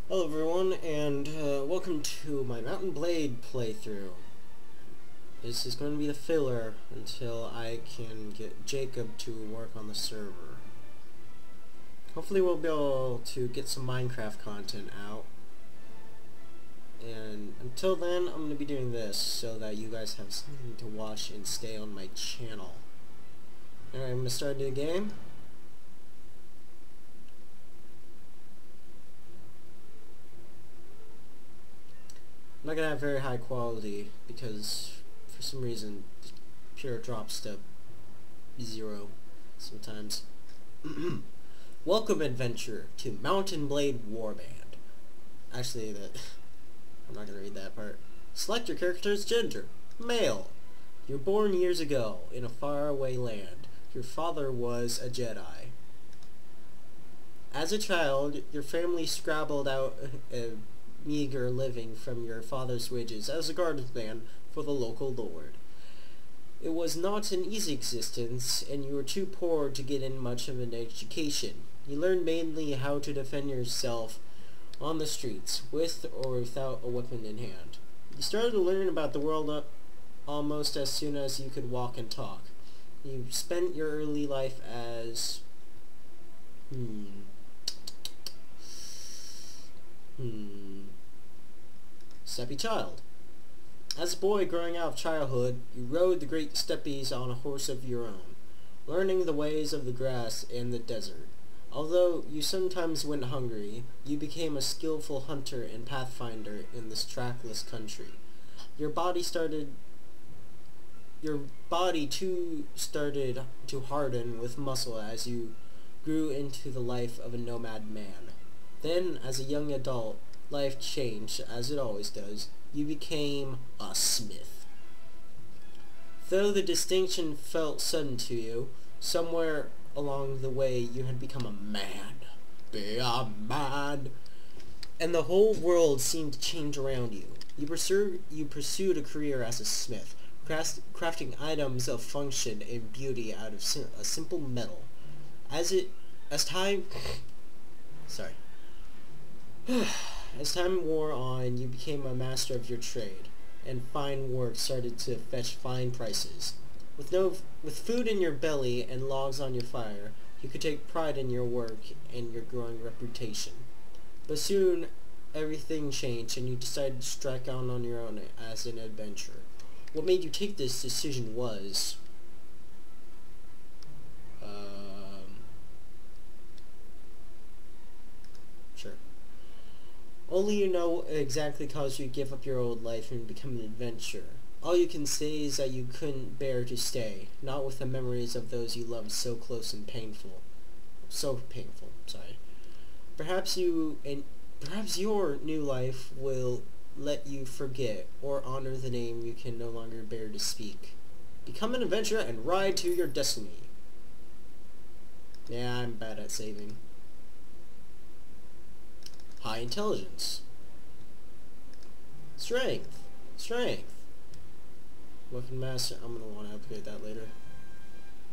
Hello everyone, and welcome to my Mount&Blade playthrough. This is going to be the filler until I can get Jacob to work on the server. Hopefully we'll be able to get some Minecraft content out. And until then, I'm going to be doing this so that you guys have something to watch and stay on my channel. Alright, I'm going to start a new game. I'm not gonna have very high quality because for some reason pure drops to 0 sometimes. Welcome adventure to Mount&Blade Warband. Actually, I'm not gonna read that part. Select your character's gender. Male. You're born years ago in a faraway land. Your father was a Jedi. As a child, your family scrabbled out a meager living from your father's wages as a guardsman for the local lord. It was not an easy existence, and you were too poor to get in much of an education. You learned mainly how to defend yourself on the streets, with or without a weapon in hand. You started to learn about the world almost as soon as you could walk and talk. You spent your early life as... Steppy child. As a boy growing out of childhood, you rode the great steppies on a horse of your own, learning the ways of the grass and the desert. Although you sometimes went hungry, you became a skillful hunter and pathfinder in this trackless country. Your body too started to harden with muscle as you grew into the life of a nomad man. Then, as a young adult, life changed, as it always does. You became a smith. Though the distinction felt sudden to you, somewhere along the way you had become a man. Be a man. And the whole world seemed to change around you. You pursued a career as a smith, crafting items of function and beauty out of a simple metal. As time wore on, you became a master of your trade, and fine work started to fetch fine prices. With food in your belly and logs on your fire, you could take pride in your work and your growing reputation. But soon, everything changed, and you decided to strike out on your own as an adventurer. What made you take this decision was... Sure. Only you know exactly caused you to give up your old life and become an adventurer. All you can say is that you couldn't bear to stay, not with the memories of those you loved so close and painful. So painful, sorry. Perhaps your new life will let you forget or honor the name you can no longer bear to speak. Become an adventurer and ride to your destiny. Yeah, I'm bad at saving. High intelligence. Strength. Weapon master. I'm going to want to upgrade that later.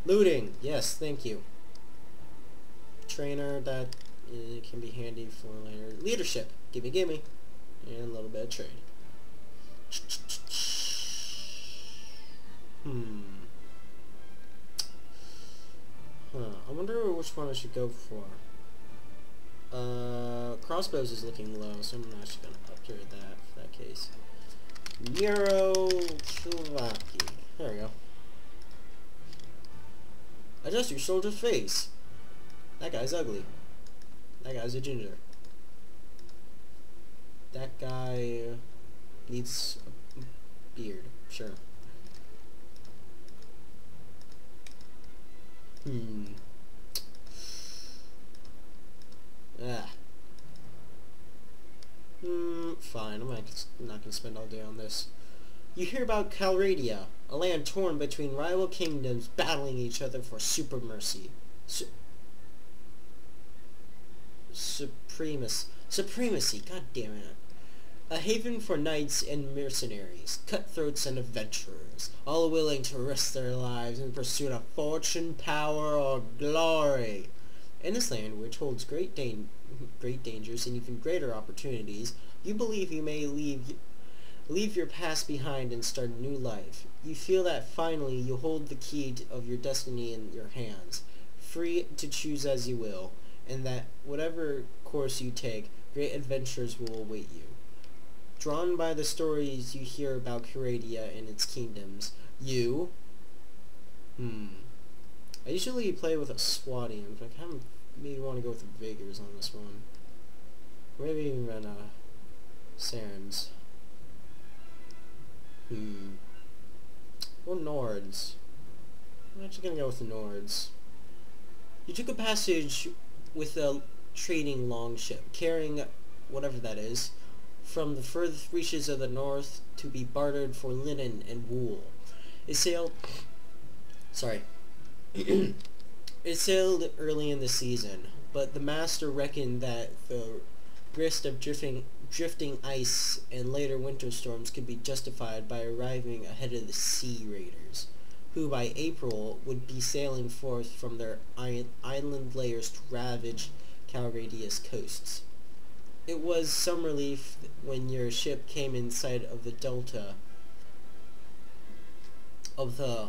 Looting. Yes, thank you. Trainer. That can be handy for later. Leadership. Gimme. And a little bit of trade. I wonder which one I should go for. Crossbows is looking low, so I'm actually going to upgrade that for that case. Chuvaki. There we go. Adjust your soldier's face. That guy's ugly. That guy's a ginger. That guy needs a beard. Sure. Fine, I'm not gonna spend all day on this. You hear about Calradia, a land torn between rival kingdoms battling each other for supremacy. Supremacy, god damn it. A haven for knights and mercenaries, cutthroats and adventurers, all willing to risk their lives in pursuit of fortune, power, or glory. In this land, which holds great great dangers and even greater opportunities, you believe you may leave your past behind and start a new life. You feel that finally you hold the key of your destiny in your hands, free to choose as you will, and that whatever course you take, great adventures will await you. Drawn by the stories you hear about Curadia and its kingdoms, you... I usually play with a Swadian, but I kind of maybe want to go with the Vigors on this one. Maybe even Sarens. Or Nords. I'm actually going to go with the Nords. You took a passage with a trading longship, carrying whatever that is, from the furthest reaches of the north to be bartered for linen and wool. It sailed... Sorry. It sailed early in the season, but the master reckoned that the risk of drifting ice and later winter storms could be justified by arriving ahead of the sea raiders, who by April would be sailing forth from their island layers to ravage Calradia's coasts. It was some relief when your ship came in sight of the delta of the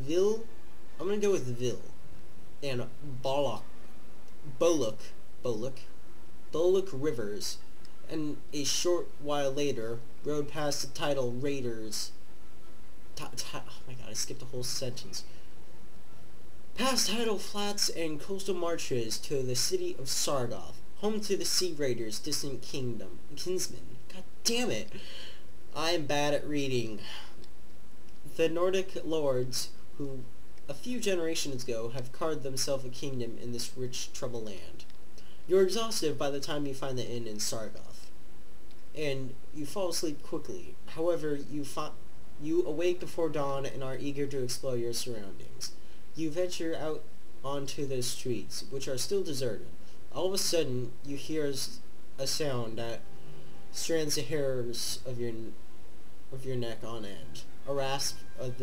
Ville, I'm gonna go with Ville, and Bollock rivers, and a short while later rode past the tidal raiders. Oh my god, I skipped a whole sentence. Past tidal flats and coastal marches to the city of Sargoth, home to the sea raiders' distant kinsmen. God damn it! I am bad at reading. The Nordic lords, who a few generations ago have carved themselves a kingdom in this rich trouble land. You're exhausted by the time you find the inn in Sargoth, and you fall asleep quickly. However, you awake before dawn and are eager to explore your surroundings. You venture out onto the streets, which are still deserted. All of a sudden, you hear a sound that strands the hairs of your neck on end. A rasp of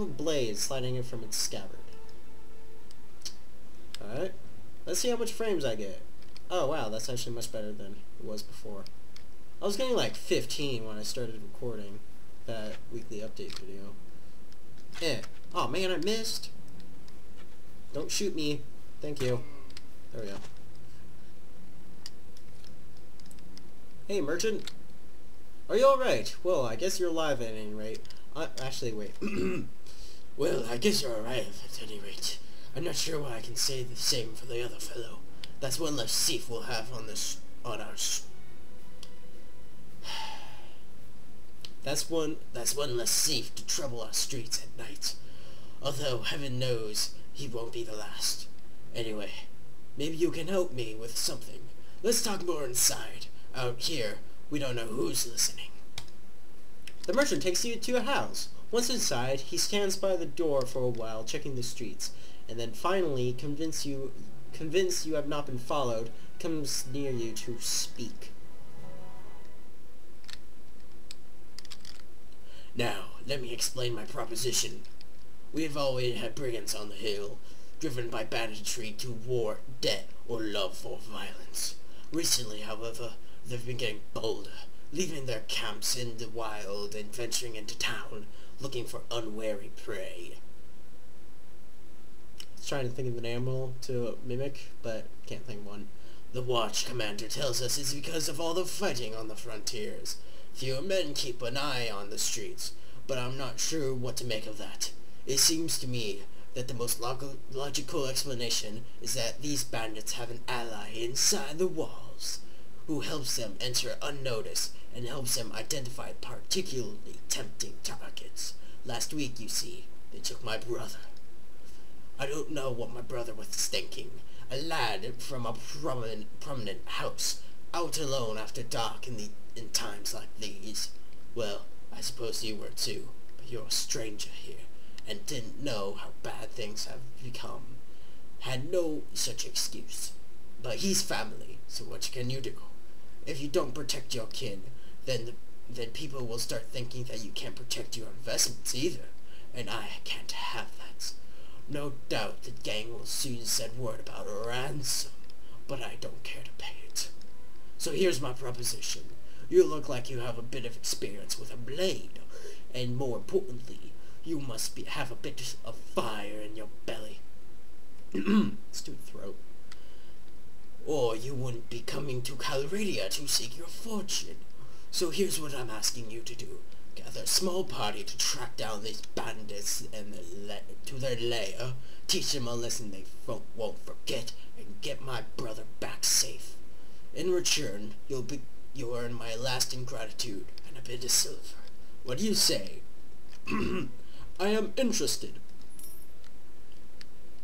a blade sliding in from its scabbard. Alright. Let's see how much frames I get. Oh wow, that's actually much better than it was before. I was getting like 15 when I started recording that weekly update video. Oh man, I missed. Don't shoot me. Thank you. There we go. Hey merchant. Are you alright? Well, I guess you're alive at any rate. Actually, wait. Well, I guess you're alive at any rate. I'm not sure why I can say the same for the other fellow. That's one less thief we'll have on our... That's one less thief to trouble our streets at night. Although, heaven knows, he won't be the last. Anyway, maybe you can help me with something. Let's talk more inside. Out here, we don't know who's listening. The merchant takes you to a house. Once inside, he stands by the door for a while, checking the streets, and then finally, convinced you have not been followed, comes near you to speak. Now, let me explain my proposition. We have always had brigands on the hill, driven by banditry to war, debt, or love for violence. Recently, however, they've been getting bolder, leaving their camps in the wild and venturing into town, looking for unwary prey. I was trying to think of an animal to mimic, but can't think of one. The watch commander tells us it's because of all the fighting on the frontiers. Fewer men keep an eye on the streets, but I'm not sure what to make of that. It seems to me that the most logical explanation is that these bandits have an ally inside the walls, who helps them enter unnoticed and helps them identify particularly tempting targets. Last week, you see, they took my brother. I don't know what my brother was thinking. A lad from a prominent house, out alone after dark in times like these. Well, I suppose you were too, but you're a stranger here, and didn't know how bad things have become. Had no such excuse. But he's family, so what can you do? If you don't protect your kin, then people will start thinking that you can't protect your investments either, and I can't have that. No doubt the gang will soon send word about a ransom, but I don't care to pay it. So here's my proposition. You look like you have a bit of experience with a blade, and more importantly, you must have a bit of fire in your belly. Stupid throat. Or you wouldn't be coming to Calradia to seek your fortune. So here's what I'm asking you to do. Gather a small party to track down these bandits and to their lair, teach them a lesson they won't forget, and get my brother back safe. In return, you'll earn my lasting gratitude and a bit of silver. What do you say? I am interested.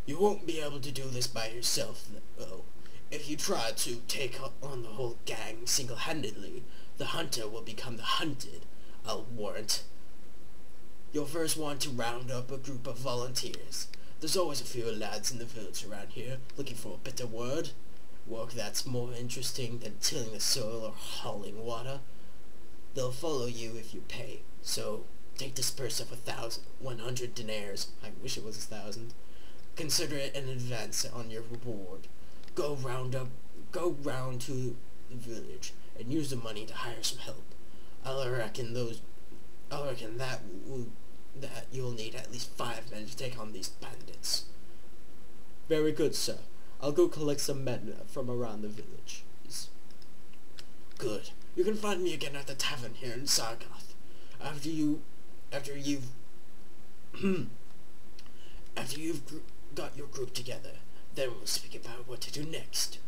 You won't be able to do this by yourself, though. If you try to take on the whole gang single-handedly, the hunter will become the hunted, I'll warrant. You'll first want to round up a group of volunteers. There's always a few lads in the village around here looking for a bit of work that's more interesting than tilling the soil or hauling water. They'll follow you if you pay, so take this purse of 1,100 dinars. I wish it was 1,000. Consider it an advance on your reward. Go round to the village and use the money to hire some help. I reckon that you'll need at least 5 men to take on these bandits. Very good, sir. I'll go collect some men from around the village. Good. You can find me again at the tavern here in Sargoth. After you've got your group together, then we'll speak about what to do next.